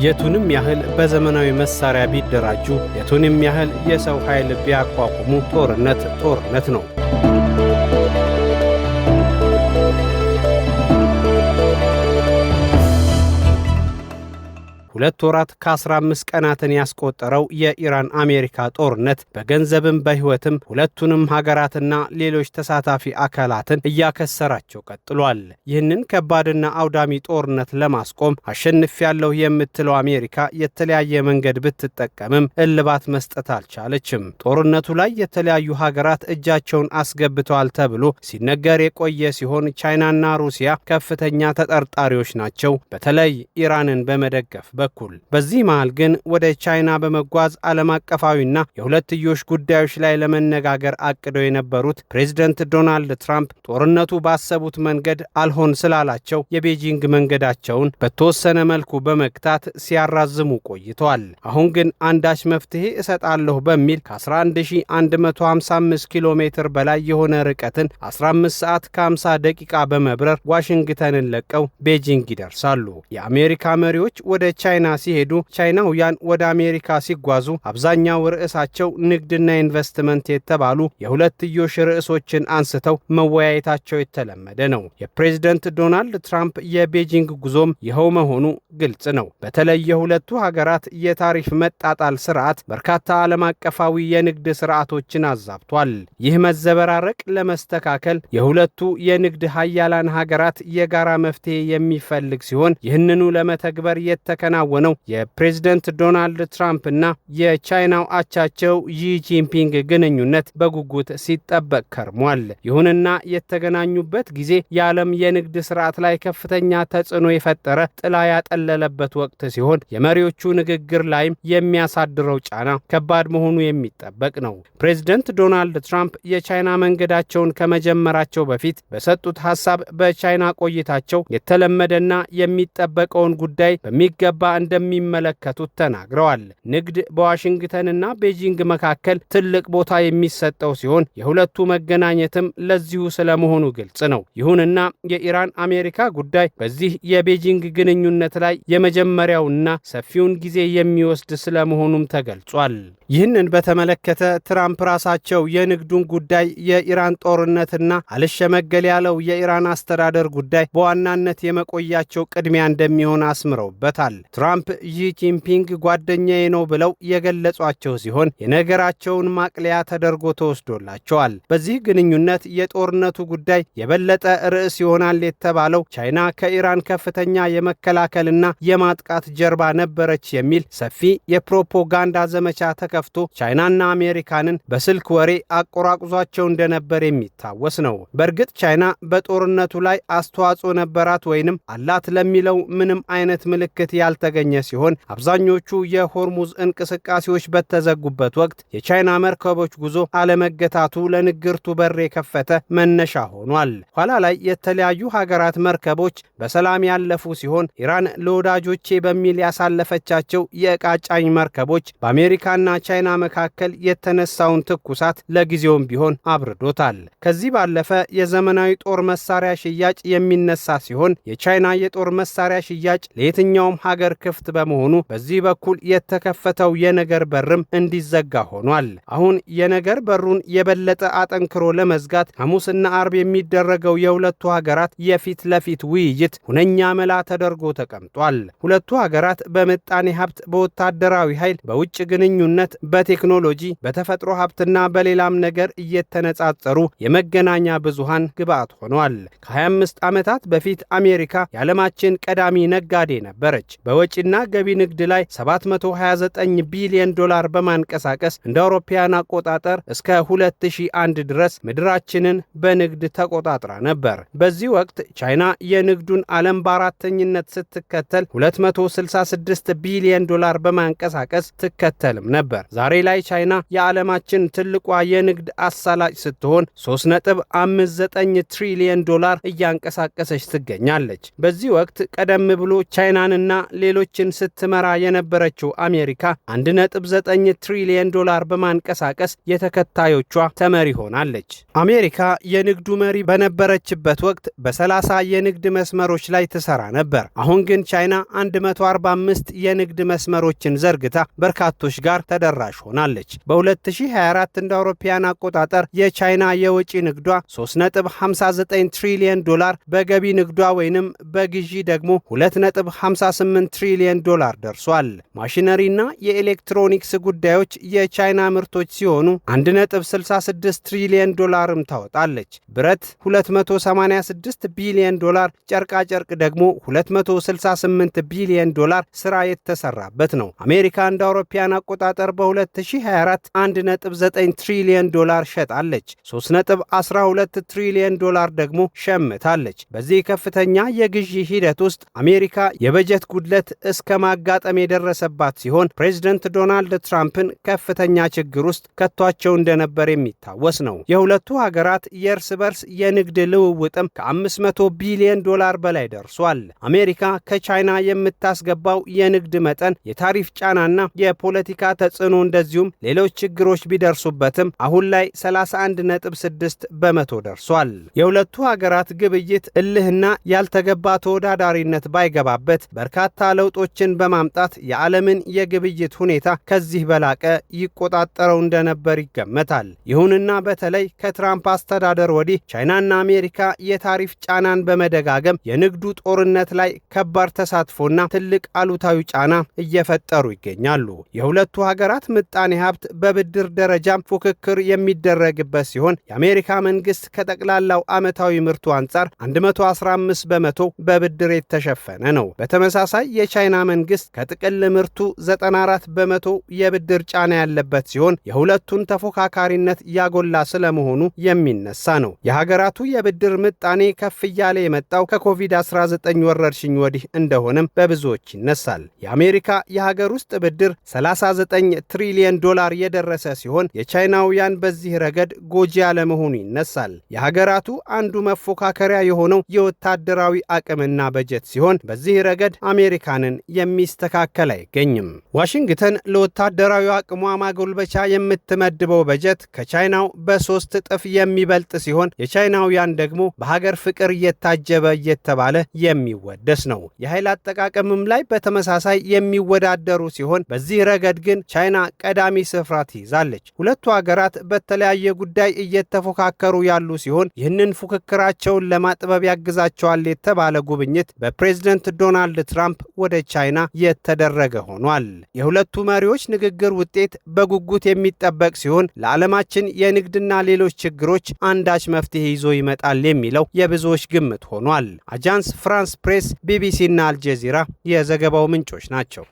የቱንም ያህል በዘመናዊ መሳሪያ ቢደራጁ፣ የቱንም ያህል የሰው ኃይል ቢያቋቁሙ ጦርነት ነው። ሁለት ወራት ከ15 ቀናትን ያስቆጠረው የኢራን አሜሪካ ጦርነት በገንዘብም በሕይወትም ሁለቱንም ሀገራትና ሌሎች ተሳታፊ አካላትን እያከሰራቸው ቀጥሏል። ይህንን ከባድና አውዳሚ ጦርነት ለማስቆም አሸንፊያለሁ የምትለው አሜሪካ የተለያየ መንገድ ብትጠቀምም እልባት መስጠት አልቻለችም። ጦርነቱ ላይ የተለያዩ ሀገራት እጃቸውን አስገብተዋል ተብሎ ሲነገር የቆየ ሲሆን ቻይናና ሩሲያ ከፍተኛ ተጠርጣሪዎች ናቸው፣ በተለይ ኢራንን በመደገፍ በኩል። በዚህ መሃል ግን ወደ ቻይና በመጓዝ ዓለም አቀፋዊና የሁለትዮሽ ጉዳዮች ላይ ለመነጋገር አቅደው የነበሩት ፕሬዝደንት ዶናልድ ትራምፕ ጦርነቱ ባሰቡት መንገድ አልሆን ስላላቸው የቤጂንግ መንገዳቸውን በተወሰነ መልኩ በመግታት ሲያራዝሙ ቆይተዋል። አሁን ግን አንዳች መፍትሄ እሰጣለሁ በሚል ከ11155 ኪሎ ሜትር በላይ የሆነ ርቀትን 15 ሰዓት ከ50 ደቂቃ በመብረር ዋሽንግተንን ለቀው ቤጂንግ ይደርሳሉ። የአሜሪካ መሪዎች ወደ ቻይና ሲሄዱ፣ ቻይናውያን ወደ አሜሪካ ሲጓዙ አብዛኛው ርዕሳቸው ንግድና ኢንቨስትመንት የተባሉ የሁለትዮሽ ርዕሶችን አንስተው መወያየታቸው የተለመደ ነው። የፕሬዝደንት ዶናልድ ትራምፕ የቤጂንግ ጉዞም ይኸው መሆኑ ግልጽ ነው። በተለይ የሁለቱ ሀገራት የታሪፍ መጣጣል ስርዓት በርካታ ዓለም አቀፋዊ የንግድ ስርዓቶችን አዛብቷል። ይህ መዘበራረቅ ለመስተካከል የሁለቱ የንግድ ሀያላን ሀገራት የጋራ መፍትሄ የሚፈልግ ሲሆን ይህንኑ ለመተግበር የተከናወነው የፕሬዝደንት ዶናልድ ትራምፕ እና የቻይናው አቻቸው ዢ ጂንፒንግ ግንኙነት በጉጉት ሲጠበቅ ከርሟል። ይሁንና የተገናኙበት ጊዜ የዓለም የንግድ ስርዓት ላይ ከፍተኛ ተጽዕኖ የፈጠረ ጥላ ያጠለለበት ወቅት ሲሆን የመሪዎቹ ንግግር ላይም የሚያሳድረው ጫና ከባድ መሆኑ የሚጠበቅ ነው። ፕሬዝደንት ዶናልድ ትራምፕ የቻይና መንገዳቸውን ከመጀመራቸው በፊት በሰጡት ሐሳብ በቻይና ቆይታቸው የተለመደና የሚጠበቀውን ጉዳይ በሚገባ እንደሚመለከቱት ተናግረዋል። ንግድ በዋሽንግተንና ቤጂንግ መካከል ትልቅ ቦታ የሚሰጠው ሲሆን የሁለቱ መገናኘትም ለዚሁ ስለመሆኑ ግልጽ ነው። ይሁንና የኢራን አሜሪካ ጉዳይ በዚህ የቤጂንግ ግንኙነት ላይ የመጀመሪያውና ሰፊውን ጊዜ የሚወስድ ስለመሆኑም ተገልጿል። ይህንን በተመለከተ ትራምፕ ራሳቸው የንግዱን ጉዳይ፣ የኢራን ጦርነትና አልሸመገል ያለው የኢራን አስተዳደር ጉዳይ በዋናነት የመቆያቸው ቅድሚያ እንደሚሆን አስምረውበታል። ትራምፕ ዢ ጂንፒንግ ጓደኛዬ ነው ብለው የገለጿቸው ሲሆን የነገራቸውን ማቅለያ ተደርጎ ተወስዶላቸዋል። በዚህ ግንኙነት የጦርነቱ ጉዳይ የበለጠ ርዕስ ይሆናል የተባለው ቻይና ከኢራን ከፍተኛ የመከላከልና የማጥቃት ጀርባ ነበረች የሚል ሰፊ የፕሮፓጋንዳ ዘመቻ ተከፍቶ ቻይናና አሜሪካንን በስልክ ወሬ አቆራቁዟቸው እንደነበር የሚታወስ ነው። በእርግጥ ቻይና በጦርነቱ ላይ አስተዋጽኦ ነበራት ወይንም አላት ለሚለው ምንም አይነት ምልክት ያልተገኘ ሲሆን አብዛኞቹ የሆርሙዝ እንቅስቃሴዎች በተዘጉበት ወቅት የቻይና መርከቦች ጉዞ አለመገታቱ ለንግርቱ በር የከፈተ መነሻ ሆኗል። ኋላ ላይ የተለያዩ ሀገራት መርከቦች በሰላም ያለፉ ሲሆን ኢራን ለወዳጆቼ በሚል ያሳለፈቻቸው የዕቃ ጫኝ መርከቦች በአሜሪካና ቻይና መካከል የተነሳውን ትኩሳት ለጊዜውም ቢሆን አብርዶታል። ከዚህ ባለፈ የዘመናዊ ጦር መሳሪያ ሽያጭ የሚነሳ ሲሆን የቻይና የጦር መሳሪያ ሽያጭ ለየትኛውም ሀገር ክፍት በመሆኑ በዚህ በኩል የተከፈተው የነገር በርም እንዲዘጋ ሆኗል። አሁን የነገር በሩን የበለጠ አጠንክሮ ለመዝጋት ሐሙስና አርብ የሚደረገው የሁለቱ ሀገራት የፊት ለፊት ውይይት ሁነኛ መላ ተደርጎ ተቀምጧል። ሁለቱ ሀገራት በምጣኔ ሀብት፣ በወታደራዊ ኃይል፣ በውጭ ግንኙነት፣ በቴክኖሎጂ፣ በተፈጥሮ ሀብትና በሌላም ነገር እየተነጻጸሩ የመገናኛ ብዙሃን ግብዓት ሆኗል። ከ25 ዓመታት በፊት አሜሪካ የዓለማችን ቀዳሚ ነጋዴ ነበረች። በወጪና ገቢ ንግድ ላይ 729 ቢሊዮን ዶላር በማንቀሳቀስ እንደ አውሮፓውያን አቆጣጠር እስከ 2001 ድረስ ምድራችንን በንግድ ተቆጣጥራ ነበር። በዚህ ወቅት ቻይና የንግዱን ዓለም በአራተኝነት ስትከተል 266 ቢሊዮን ዶላር በማንቀሳቀስ ትከተልም ነበር። ዛሬ ላይ ቻይና የዓለማችን ትልቋ የንግድ አሳላጭ ስትሆን 3.59 ትሪሊዮን ዶላር እያንቀሳቀሰች ትገኛለች። በዚህ ወቅት ቀደም ብሎ ቻይናንና ሌሎችን ስትመራ የነበረችው አሜሪካ 1.9 ትሪሊየን ዶላር በማንቀሳቀስ የተከታዮቿ ተመሪ ሆናለች። አሜሪካ የንግዱ መሪ በነበረችበት ወቅት በ30 የንግድ መስመሮች ላይ ትሰራ ነበር። አሁን ግን ቻይና 145 የንግድ መስመሮችን ዘርግታ በርካቶች ጋር ተደራሽ ሆናለች። በ2024 እንደ አውሮፓውያን አቆጣጠር የቻይና የወጪ ንግዷ 3.59 ትሪሊየን ዶላር፣ በገቢ ንግዷ ወይንም በግዢ ደግሞ 2.58 ትሪሊየን ዶላር ደርሷል። ማሽነሪና የኤሌክትሮኒክስ ጉዳዮች የቻይና ምርቶች ሲሆኑ 1.66 ትሪሊየን ዶላርም ታወጣለች። ብረት 286 ቢሊዮን ዶላር፣ ጨርቃጨርቅ ደግሞ 268 ቢሊዮን ዶላር ስራ የተሰራበት ነው። አሜሪካ እንደ አውሮፓውያን አቆጣጠር በ2024 1.9 ትሪሊየን ዶላር ሸጣለች። 3.12 ትሪሊየን ዶላር ደግሞ ሸምታለች። በዚህ ከፍተኛ የግዢ ሂደት ውስጥ አሜሪካ የበጀት ጉድለት እስከ ማጋጠም የደረሰባት ሲሆን ፕሬዝዳንት ዶናልድ ትራምፕን ከፍተኛ ችግር ውስጥ ከቷቸው እንደነበር የሚታወስ ነው። የሁለቱ ሀገራት የእርስ በርስ የንግድ ልውውጥም ከ500 ቢሊዮን ዶላር በላይ ደርሷል። አሜሪካ ከቻይና የምታስገባው የንግድ መጠን፣ የታሪፍ ጫናና የፖለቲካ ተጽዕኖ እንደዚሁም ሌሎች ችግሮች ቢደርሱበትም አሁን ላይ 31.6 በመቶ ደርሷል። የሁለቱ ሀገራት ግብይት እልህና ያልተገባ ተወዳዳሪነት ባይገባበት በርካታ ለውጦችን በማምጣት የዓለምን የግብይት ሁኔታ ከዚህ በላቀ ይቆጣጠረው እንደነበር ይገመታል። ይሁንና በተለይ ከትራምፕ አስተዳደር ወዲህ ቻይናና አሜሪካ የታሪፍ ጫናን በመደጋገም የንግዱ ጦርነት ላይ ከባድ ተሳትፎና ትልቅ አሉታዊ ጫና እየፈጠሩ ይገኛሉ። የሁለቱ ሀገራት ምጣኔ ሀብት በብድር ደረጃም ፉክክር የሚደረግበት ሲሆን የአሜሪካ መንግስት ከጠቅላላው ዓመታዊ ምርቱ አንጻር 115 በመቶ በብድር የተሸፈነ ነው። በተመሳሳይ የቻይና መንግስት ከጥቅል ምርቱ 94 በመቶ የብድር ጫና ያለበት ሲሆን የሁለቱን ተፎካካሪነት ያጎላ ስለመሆኑ የሚነሳ ነው። የሀገራቱ የብድር ምጣኔ ከፍ እያለ የመጣው ከኮቪድ-19 ወረርሽኝ ወዲህ እንደሆነም በብዙዎች ይነሳል። የአሜሪካ የሀገር ውስጥ ብድር 39 ትሪሊየን ዶላር የደረሰ ሲሆን የቻይናውያን በዚህ ረገድ ጎጂ ያለመሆኑ ይነሳል። የሀገራቱ አንዱ መፎካከሪያ የሆነው የወታደራዊ አቅምና በጀት ሲሆን በዚህ ረገድ አሜሪካንን የሚስተካከል አይገኝም። ዋሽንግተን ለወታደራዊ አቅሟ ማጎልበቻ የምትመድበው በጀት ከቻይናው በ3 እጥፍ የሚበልጥ ሲሆን የቻይናውያን ደግሞ በሀገር ፍቅር እየታጀበ እየተባለ የሚወደስ ነው። የኃይል አጠቃቀምም ላይ በተመሳሳይ የሚወዳደሩ ሲሆን በዚህ ረገድ ግን ቻይና ቀዳሚ ስፍራ ትይዛለች። ሁለቱ ሀገራት በተለያየ ጉዳይ እየተፎካከሩ ያሉ ሲሆን ይህንን ፉክክራቸውን ለማጥበብ ያግዛቸዋል የተባለ ጉብኝት በፕሬዝዳንት ዶናልድ ትራምፕ ወደ ቻይና የተደረገ ሆኗል። የሁለቱ መሪዎች ንግግር ውጤት በጉጉት የሚጠበቅ ሲሆን ለዓለማችን የንግድና ሌሎች ችግሮች አንዳች መፍትሄ ይዞ ይመጣል የሚለው የብዙዎች ግምት ሆኗል። አጃንስ ፍራንስ ፕሬስ፣ ቢቢሲ እና አልጀዚራ የዘገባው ምንጮች ናቸው።